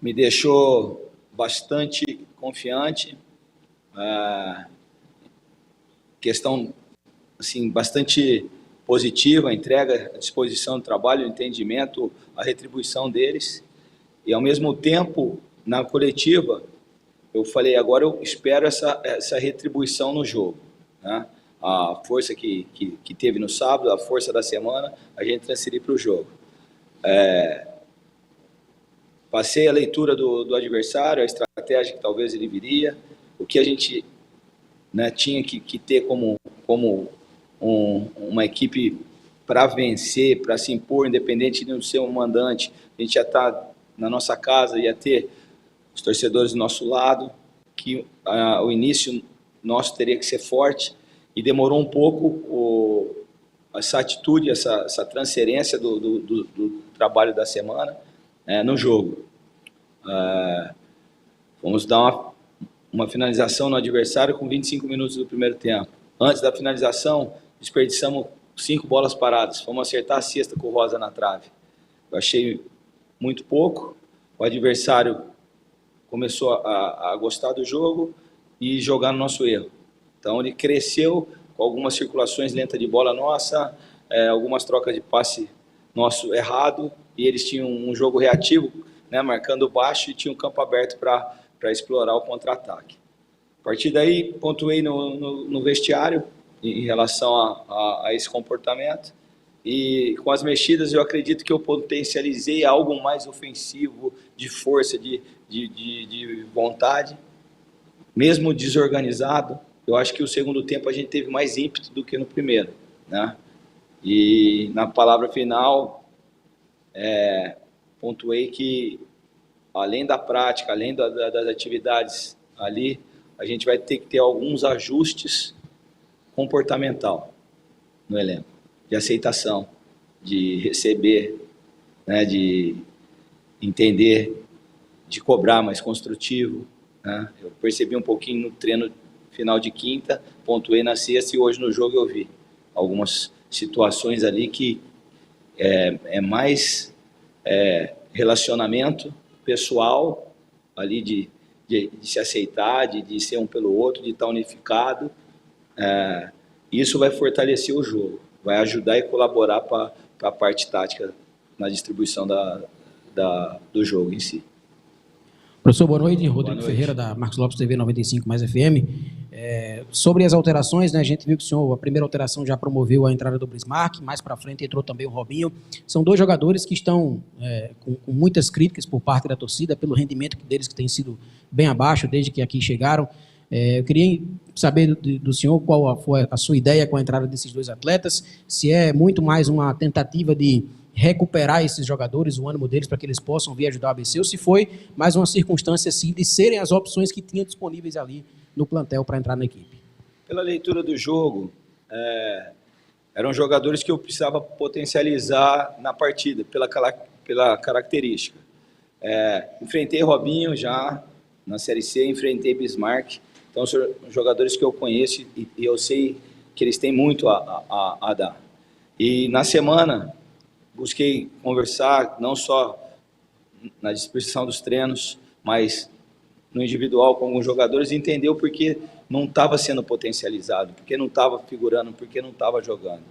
me deixou bastante confiante, questão assim, bastante positiva, a entrega, a disposição do trabalho, o entendimento, a retribuição deles, e ao mesmo tempo, na coletiva, eu falei, agora eu espero essa retribuição no jogo, né? A força que teve no sábado, a força da semana, a gente transferir para o jogo. Passei a leitura do adversário, a estratégia que talvez ele viria, o que a gente, né, tinha que ter como uma equipe para vencer, para se impor, independente de não ser um mandante. A gente ia estar na nossa casa, ia ter os torcedores do nosso lado, que o início nosso teria que ser forte, e demorou um pouco essa atitude, essa transferência do trabalho da semana no jogo. Vamos dar uma finalização no adversário com 25 minutos do primeiro tempo. Antes da finalização, desperdiçamos 5 bolas paradas. Fomos acertar a cesta com o Rosa na trave. Eu achei muito pouco. O adversário começou a gostar do jogo e jogar no nosso erro. Então ele cresceu com algumas circulações lentas de bola nossa, algumas trocas de passe nosso errado, e eles tinham um jogo reativo, né, marcando baixo, e tinham um campo aberto para explorar o contra-ataque. A partir daí, pontuei no vestiário em relação a esse comportamento, e com as mexidas eu acredito que eu potencializei algo mais ofensivo, de força, de vontade, mesmo desorganizado. Eu acho que o segundo tempo a gente teve mais ímpeto do que no primeiro, né? E na palavra final, pontuei que, além da prática, além das atividades ali, a gente vai ter que ter alguns ajustes comportamental no elenco, de aceitação, de receber, né, de entender, de cobrar mais construtivo, né? Eu percebi um pouquinho no treino final de quinta, pontuei na sexta, e hoje no jogo eu vi algumas situações ali que é mais relacionamento pessoal ali, de se aceitar, de ser um pelo outro, de estar unificado. Isso vai fortalecer o jogo, vai ajudar e colaborar para a parte tática na distribuição do jogo em si. Professor, boa noite. Rodrigo Ferreira, da Marcos Lopes TV 95 mais FM. Sobre as alterações, né, a gente viu que o senhor, a primeira alteração, já promoveu a entrada do Bismarck, mais para frente entrou também o Robinho. São dois jogadores que estão com muitas críticas por parte da torcida, pelo rendimento deles, que tem sido bem abaixo desde que aqui chegaram. Eu queria saber do senhor qual foi a sua ideia com a entrada desses dois atletas, se é muito mais uma tentativa de recuperar esses jogadores, o ânimo deles, para que eles possam vir ajudar o ABC, ou se foi mais uma circunstância assim, de serem as opções que tinham disponíveis ali no plantel para entrar na equipe. Pela leitura do jogo, eram jogadores que eu precisava potencializar na partida, pela característica. Enfrentei Robinho já na Série C, enfrentei Bismarck, então são jogadores que eu conheço e eu sei que eles têm muito a dar. E na semana busquei conversar, não só na disposição dos treinos, mas no individual com alguns jogadores, e entender o porquê não estava sendo potencializado, porque não estava figurando, porque não estava jogando.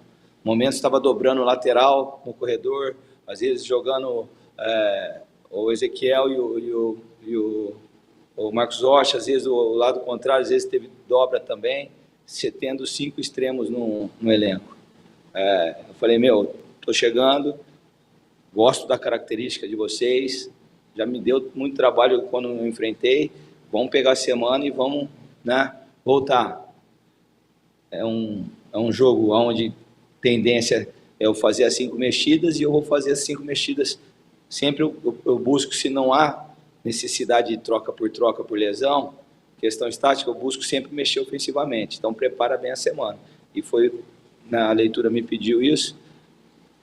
Momentos estava dobrando o lateral no corredor, às vezes jogando o Ezequiel e o Marcos Rocha, às vezes o lado contrário, às vezes teve dobra também, tendo 5 extremos no elenco. Eu falei, estou chegando, gosto da característica de vocês, já me deu muito trabalho quando eu enfrentei, vamos pegar a semana e vamos, né, voltar. É um jogo onde tendência é eu fazer as 5 mexidas, e eu vou fazer as 5 mexidas. Sempre eu busco, se não há necessidade de troca por lesão, questão estática, eu busco sempre mexer ofensivamente. Então prepara bem a semana. E foi, na leitura me pediu isso.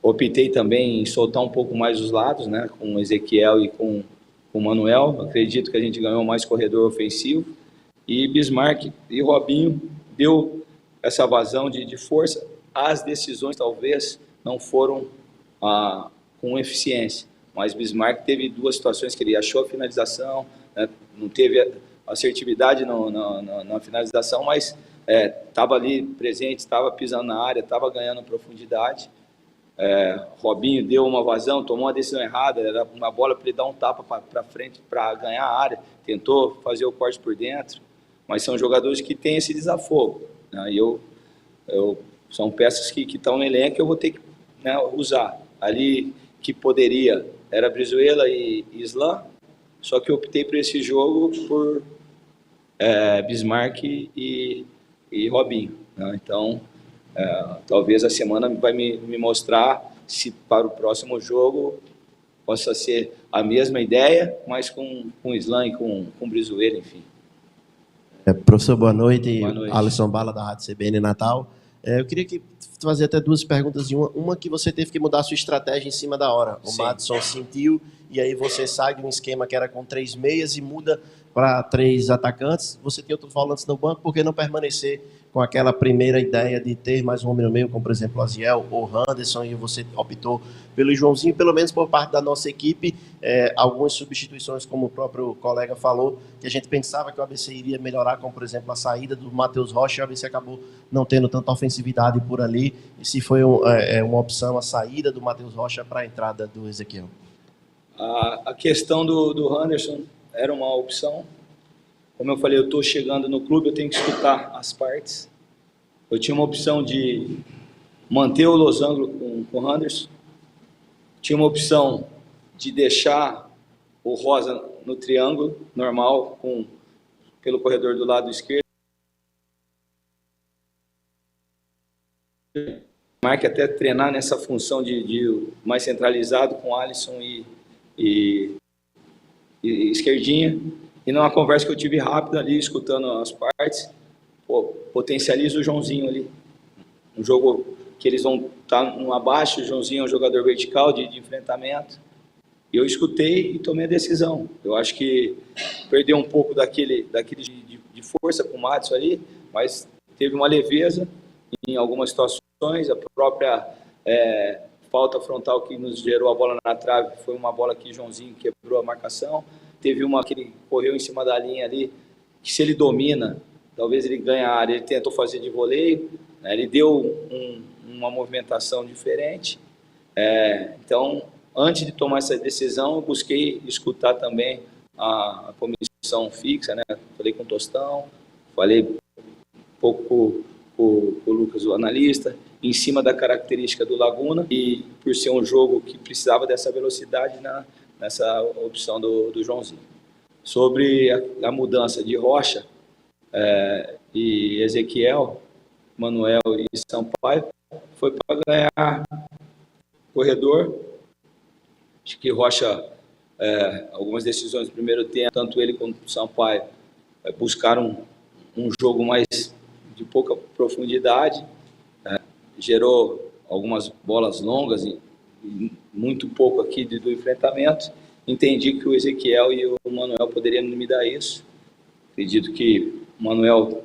Optei também em soltar um pouco mais os lados, né, com o Ezequiel e com o Manuel. Acredito que a gente ganhou mais corredor ofensivo. E Bismarck e Robinho deu essa vazão de força. As decisões talvez não foram com eficiência, mas Bismarck teve duas situações que ele achou a finalização, né, não teve assertividade na finalização, mas estava ali presente, estava pisando na área, estava ganhando profundidade. Robinho deu uma vazão, tomou uma decisão errada, era uma bola para ele dar um tapa para frente para ganhar a área, tentou fazer o corte por dentro, mas são jogadores que têm esse desafogo, né? São peças que estão no elenco que eu vou ter que, né, usar. Ali que poderia era Brizuela e Isla, só que eu optei por esse jogo por Bismarck e Robinho, né? Então, talvez a semana vai me mostrar se para o próximo jogo possa ser a mesma ideia, mas com Isla e com Brizuela, enfim. Professor, boa noite. Boa noite. Alisson Bala, da Rádio CBN Natal. Eu queria fazer até duas perguntas. Uma que você teve que mudar a sua estratégia em cima da hora. O Madison sentiu, e aí você sai de um esquema que era com 3 meias e muda para 3 atacantes. Você tem outros volantes no banco, por que não permanecer com aquela primeira ideia de ter mais um homem no meio, como por exemplo o Aziel ou Anderson, e você optou pelo Joãozinho? Pelo menos por parte da nossa equipe, algumas substituições, como o próprio colega falou, que a gente pensava que o ABC iria melhorar, como por exemplo a saída do Matheus Rocha, e o ABC acabou não tendo tanta ofensividade por ali, e se foi uma opção a saída do Matheus Rocha para a entrada do Ezequiel? A questão do Anderson era uma opção. Como eu falei, eu estou chegando no clube, eu tenho que escutar as partes. Eu tinha uma opção de manter o losango com o Anderson. Tinha uma opção de deixar o Rosa no triângulo normal, pelo corredor do lado esquerdo. Marque até treinar nessa função de mais centralizado com Alisson e esquerdinha. E numa conversa que eu tive rápida ali, escutando as partes, potencializa o Joãozinho ali. Um jogo que eles vão estar no abaixo, o Joãozinho é um jogador vertical de enfrentamento. E eu escutei e tomei a decisão. Eu acho que perdeu um pouco daquele de força com o Madison ali, mas teve uma leveza em algumas situações. A própria falta frontal que nos gerou a bola na trave foi uma bola que o Joãozinho quebrou a marcação. Teve uma que ele correu em cima da linha ali, que se ele domina, talvez ele ganhe a área. Ele tentou fazer de voleio, né? Ele deu uma movimentação diferente. Então, antes de tomar essa decisão, eu busquei escutar também a comissão fixa, né? Falei com o Tostão, falei um pouco com o Lucas, o analista, em cima da característica do Laguna, e por ser um jogo que precisava dessa velocidade nessa opção do Joãozinho. Sobre a mudança de Rocha e Ezequiel, Manuel e Sampaio, foi para ganhar corredor. Acho que Rocha, algumas decisões no primeiro tempo, tanto ele quanto o Sampaio, buscaram um jogo mais de pouca profundidade, gerou algumas bolas longas e muito pouco aqui do enfrentamento. Entendi que o Ezequiel e o Manuel poderiam me dar isso. Acredito que o Manuel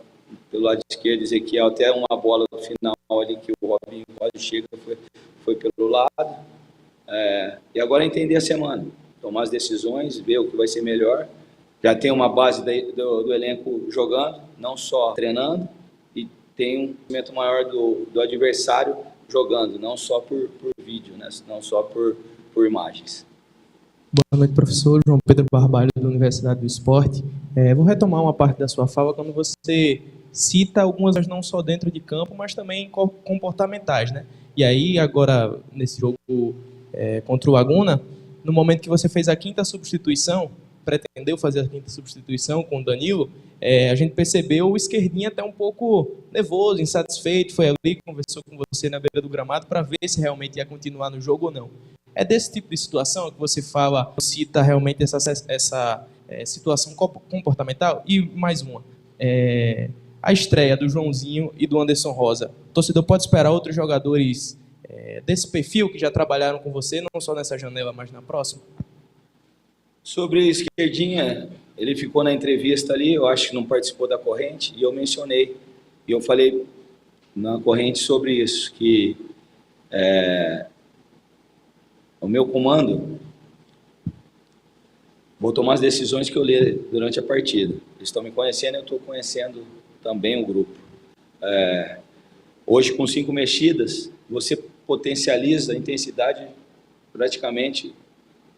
pelo lado esquerdo, Ezequiel até uma bola no final ali que o Robinho quase chega, foi pelo lado. E agora entender a semana, tomar as decisões, ver o que vai ser melhor. Já tem uma base do elenco jogando, não só treinando, e tem um conhecimento maior do adversário jogando, não só por vídeo, né? Não só por imagens. Boa noite, professor. João Pedro Barbalho, da Universidade do Esporte. Vou retomar uma parte da sua fala quando você cita algumas, não só dentro de campo, mas também comportamentais, né? E aí, agora, nesse jogo contra o Laguna, no momento que você fez a quinta substituição, pretendeu fazer a quinta substituição com o Danilo, a gente percebeu o esquerdinho até um pouco nervoso, insatisfeito, foi ali, conversou com você na beira do gramado para ver se realmente ia continuar no jogo ou não. É desse tipo de situação que você fala, cita realmente essa situação comportamental? E mais uma, a estreia do Joãozinho e do Anderson Rosa. O torcedor pode esperar outros jogadores desse perfil que já trabalharam com você, não só nessa janela, mas na próxima? Sobre esquerdinha, ele ficou na entrevista ali, eu acho que não participou da corrente, e eu mencionei, e eu falei na corrente sobre isso, que o meu comando vou tomar as decisões que eu ler durante a partida. Eles estão me conhecendo, eu estou conhecendo também o grupo. Hoje, com 5 mexidas, você potencializa a intensidade praticamente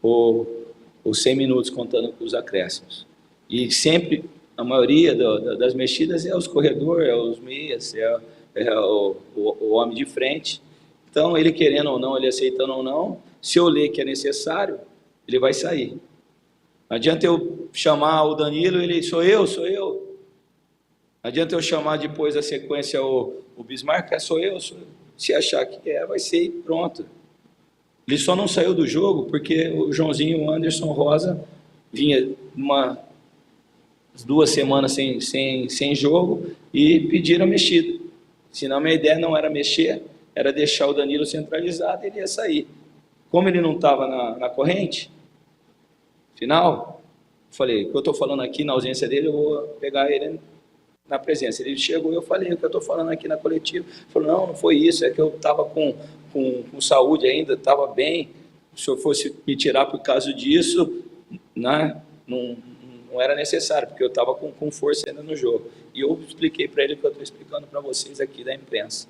os 100 minutos, contando com os acréscimos. E sempre, a maioria das mexidas é os corredores, é os meias, é o homem de frente. Então, ele querendo ou não, ele aceitando ou não, se eu ler que é necessário, ele vai sair. Não adianta eu chamar o Danilo, ele, sou eu. Não adianta eu chamar depois a sequência o Bismarck, sou eu. Se achar que vai ser e pronto. Ele só não saiu do jogo porque o Joãozinho e o Anderson Rosa vinha umas 2 semanas sem jogo e pediram mexida. Senão, minha ideia não era mexer, era deixar o Danilo centralizado e ele ia sair. Como ele não estava na corrente final, falei, o que eu estou falando aqui na ausência dele, eu vou pegar ele na presença. Ele chegou e eu falei, o que eu estou falando aqui na coletiva. Ele falou, não foi isso, é que eu estava com saúde ainda, estava bem. Se o senhor fosse me tirar por causa disso, né, não era necessário, porque eu estava com força ainda no jogo. E eu expliquei para ele o que eu estou explicando para vocês aqui da imprensa.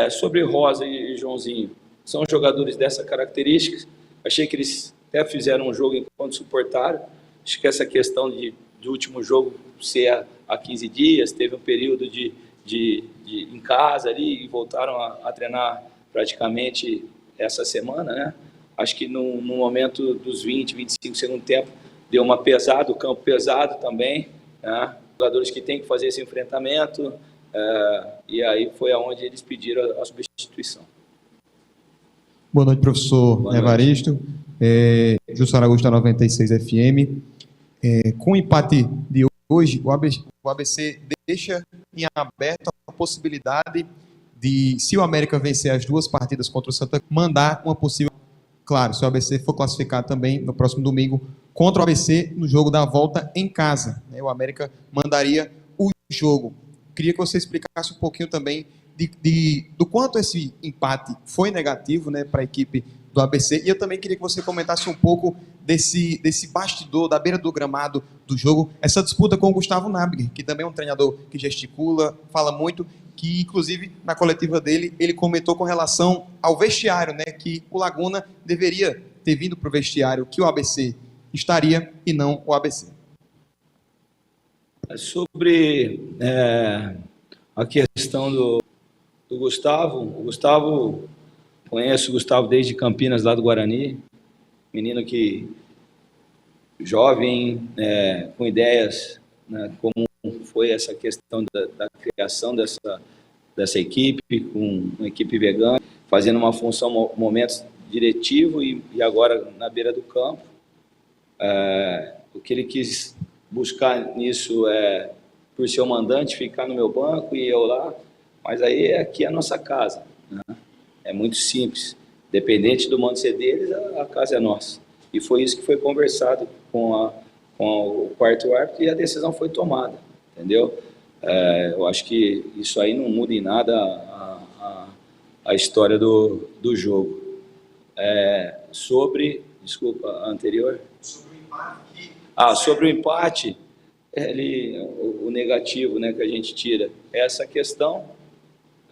Sobre Rosa e Joãozinho, são jogadores dessa característica. Achei que eles até fizeram um jogo enquanto suportaram. Acho que essa questão de último jogo ser há 15 dias, teve um período em casa ali e voltaram a treinar praticamente essa semana, né? Acho que no momento dos 20, 25 segundo tempo, deu uma pesada, o campo pesado também, né? Jogadores que têm que fazer esse enfrentamento, e aí foi aonde eles pediram a substituição. Boa noite, professor. Boa noite. Evaristo. Justo Araújo da 96 FM. Com o empate de hoje, o ABC deixa em aberto a possibilidade de, se o América vencer as 2 partidas contra o Santa Cruz, mandar uma possível... Claro, se o ABC for classificado também no próximo domingo contra o ABC no jogo da volta em casa, né? O América mandaria o jogo. Queria que você explicasse um pouquinho também do quanto esse empate foi negativo, né, para a equipe do ABC, e eu também queria que você comentasse um pouco desse bastidor, da beira do gramado do jogo, essa disputa com o Gustavo Nabger, que também é um treinador que gesticula, fala muito, que inclusive na coletiva dele, ele comentou com relação ao vestiário, né, que o Laguna deveria ter vindo para o vestiário que o ABC estaria e não o ABC. Sobre a questão do Gustavo, o Gustavo... Conheço o Gustavo desde Campinas, lá do Guarani, menino que jovem, com ideias, né, como foi essa questão da criação dessa equipe, com uma equipe vegana, fazendo uma função, momentos diretivo e agora na beira do campo. O que ele quis buscar nisso por ser o mandante, ficar no meu banco e eu lá, mas aí aqui é a nossa casa, né? É muito simples. Dependente do mando ser deles, a casa é nossa. E foi isso que foi conversado com o quarto árbitro e a decisão foi tomada, entendeu? Eu acho que isso aí não muda em nada a história do jogo. Desculpa, a anterior? Sobre o empate. Sobre o empate, o negativo, né, que a gente tira. Essa questão...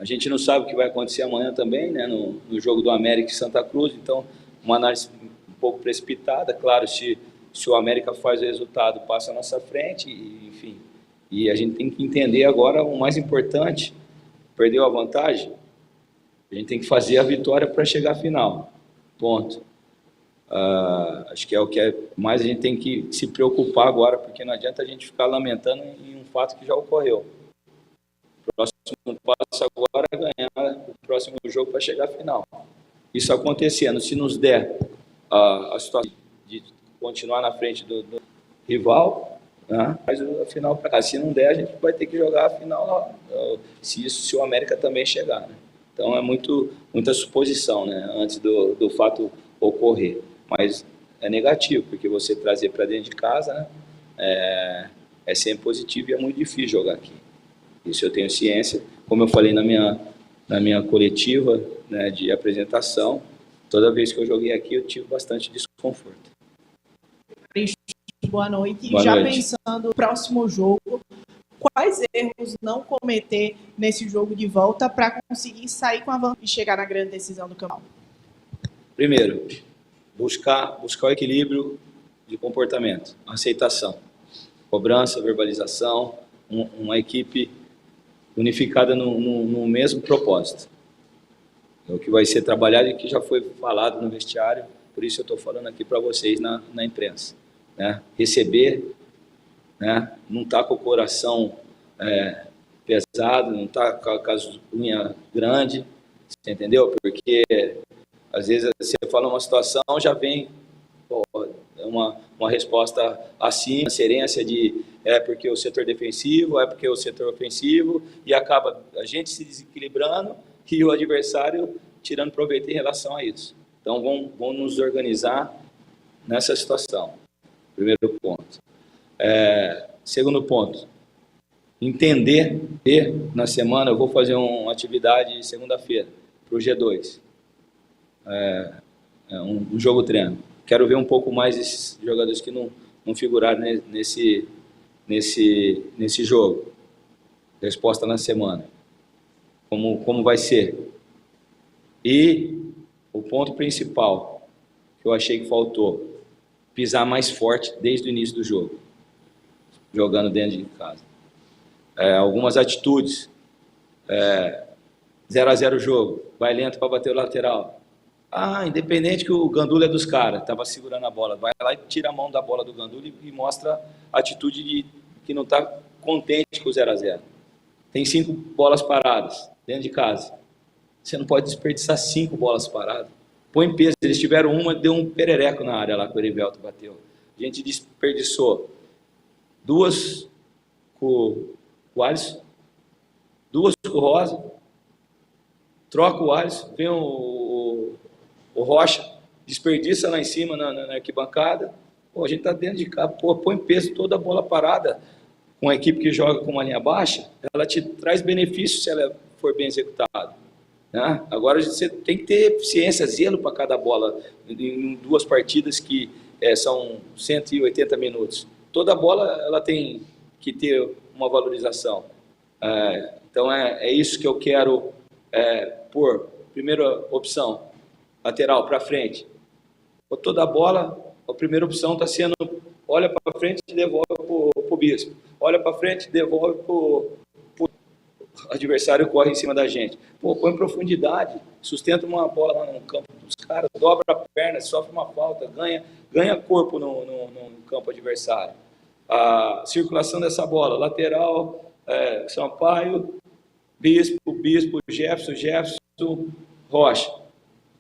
A gente não sabe o que vai acontecer amanhã também, né, no jogo do América e Santa Cruz, então uma análise um pouco precipitada. Claro, se o América faz o resultado, passa à nossa frente, enfim. E a gente tem que entender agora o mais importante: perdeu a vantagem, a gente tem que fazer a vitória para chegar à final. Ponto. Acho que é o que mais a gente tem que se preocupar agora, porque não adianta a gente ficar lamentando em um fato que já ocorreu. O próximo passo agora é ganhar o próximo jogo para chegar à final. Isso acontecendo, se nos der a situação de continuar na frente do rival, né, mas a final para cá. Se não der, a gente vai ter que jogar a final lá, se o América também chegar, né? Então é muita suposição, né, antes do fato ocorrer. Mas é negativo, porque você trazer para dentro de casa, né, é sempre positivo e é muito difícil jogar aqui. Isso eu tenho ciência. Como eu falei na minha coletiva, né, de apresentação, toda vez que eu joguei aqui eu tive bastante desconforto. boa noite. Boa Já noite. pensando no próximo jogo, quais erros não cometer nesse jogo de volta para conseguir sair com a vantagem e chegar na grande decisão do campeonato? Primeiro, buscar o equilíbrio de comportamento, aceitação, cobrança, verbalização, uma equipe unificada no mesmo propósito. É o que vai ser trabalhado e que já foi falado no vestiário, por isso eu estou falando aqui para vocês na imprensa. Né? Receber, né? Não está com o coração pesado, não está com as unhas grandes, você entendeu? Porque às vezes você fala uma situação, já vem uma resposta assim, a serência de porque o setor defensivo, porque o setor ofensivo, e acaba a gente se desequilibrando e o adversário tirando proveito em relação a isso. Então, vamos nos organizar nessa situação. Primeiro ponto. Segundo ponto, entender que na semana eu vou fazer uma atividade segunda-feira para o G2. Um jogo treino. Quero ver um pouco mais esses jogadores que não figuraram nesse jogo. Resposta na semana. Como vai ser. E o ponto principal que eu achei que faltou, pisar mais forte desde o início do jogo, jogando dentro de casa. Algumas atitudes, 0-0 o jogo, vai lento para bater o lateral. Independente que o Gandula é dos caras, estava segurando a bola, vai lá e tira a mão da bola do Gandula e mostra a atitude de que não está contente com o 0-0. Tem 5 bolas paradas dentro de casa. Você não pode desperdiçar 5 bolas paradas. Põe peso. Eles tiveram uma, deu um perereco na área lá que o Erivelto bateu. A gente desperdiçou 2 com o Alisson, 2 com o Rosa, troca o Alisson, vem o Rocha, desperdiça lá em cima na arquibancada. A gente está dentro de casa, põe peso, toda a bola parada. Com a equipe que joga com uma linha baixa, ela te traz benefício se ela for bem executada. Né? Agora você tem que ter eficiência, zelo para cada bola, em 2 partidas que são 180 minutos. Toda bola ela tem que ter uma valorização. Então é isso que eu quero pôr. Primeira opção, lateral para frente. Toda bola, a primeira opção está sendo olha para frente e devolve para o Bispo. Olha para frente, devolve para o adversário, corre em cima da gente. Põe profundidade, sustenta uma bola lá no campo dos caras, dobra a perna, sofre uma falta, ganha corpo no campo adversário. A circulação dessa bola, lateral, Sampaio, Bispo, Jefferson, Rocha.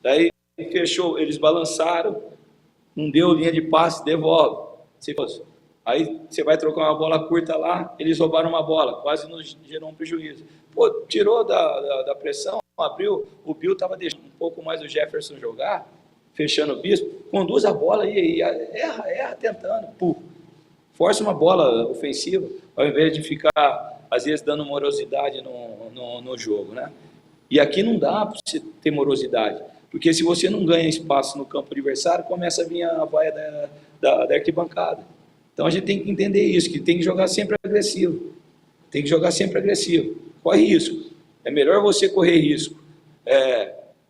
Daí fechou, eles balançaram, não deu linha de passe, devolve. Aí você vai trocar uma bola curta lá, eles roubaram uma bola, quase nos gerou um prejuízo. Tirou da pressão, abriu, o Bill estava deixando um pouco mais o Jefferson jogar, fechando o Bispo, conduz a bola e erra tentando, força uma bola ofensiva, ao invés de ficar, às vezes, dando morosidade no jogo, né? E aqui não dá para você ter morosidade, porque se você não ganha espaço no campo adversário, começa a vir a vaia da arquibancada. Então a gente tem que entender isso, que tem que jogar sempre agressivo. Corre risco. É melhor você correr risco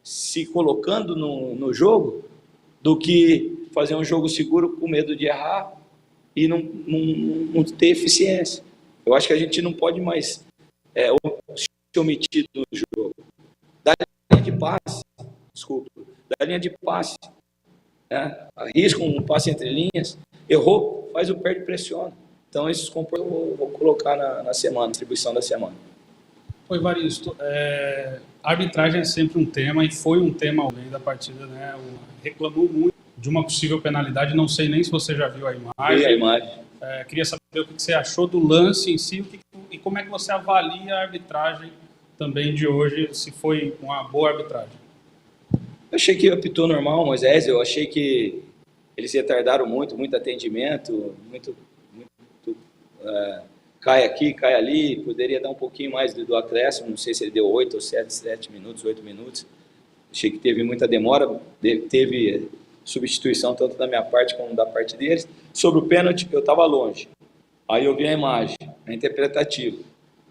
se colocando no jogo do que fazer um jogo seguro com medo de errar e não ter eficiência. Eu acho que a gente não pode mais se omitir do jogo. Da linha de passe, arrisca um passe entre linhas, errou, faz o perde e pressiona. Então esses comportamentos eu vou colocar na semana, distribuição da semana. Evaristo, a arbitragem é sempre um tema e foi um tema ao meio da partida, né? Reclamou muito de uma possível penalidade, não sei nem se você já viu a imagem. Vi a imagem. Queria saber o que você achou do lance em si e como é que você avalia a arbitragem também de hoje, se foi uma boa arbitragem. Eu achei que apitou normal, Moisés, eu achei que eles retardaram muito atendimento, muito cai aqui, cai ali, poderia dar um pouquinho mais do acréscimo, não sei se ele deu 8 ou 7 minutos, 8 minutos. Achei que teve muita demora, teve substituição tanto da minha parte como da parte deles. Sobre o pênalti, eu estava longe. Aí eu vi a imagem, é interpretativo.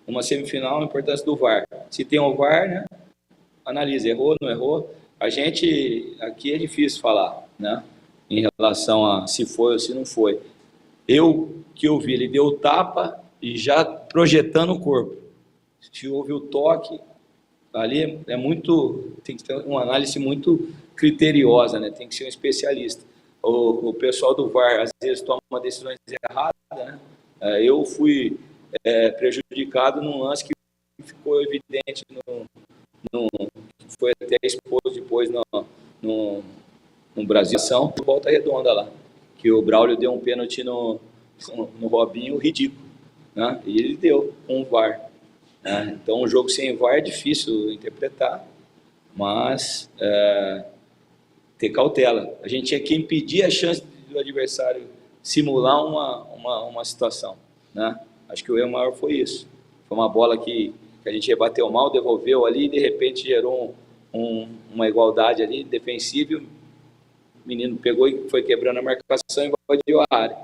Uma semifinal, a importância do VAR. Se tem o VAR, né, analisa, errou, não errou. A gente, aqui é difícil falar, né, em relação a se foi ou se não foi. Que eu vi, ele deu o tapa e já projetando o corpo. Se houve o toque, ali tem que ter uma análise muito criteriosa, né, tem que ser um especialista. O pessoal do VAR, às vezes, toma decisões erradas, né? Eu fui prejudicado num lance que ficou evidente, que foi até exposto depois no Brasil, Volta Redonda lá, que o Braulio deu um pênalti no Robinho ridículo, né? E ele deu com o VAR. Né? Então, um jogo sem VAR é difícil interpretar, mas ter cautela. A gente tinha que impedir a chance do adversário simular uma situação, né? Acho que o erro maior foi isso. Foi uma bola que a gente rebateu mal, devolveu ali e de repente gerou uma igualdade ali defensiva. O menino pegou e foi quebrando a marcação e invadiu a área.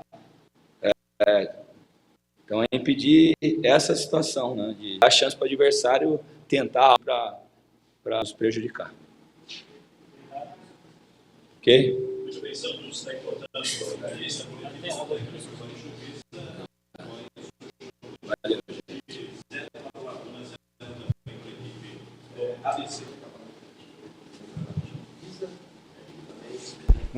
Então é impedir essa situação, né? De dar chance para o adversário tentar para nos prejudicar. Ok?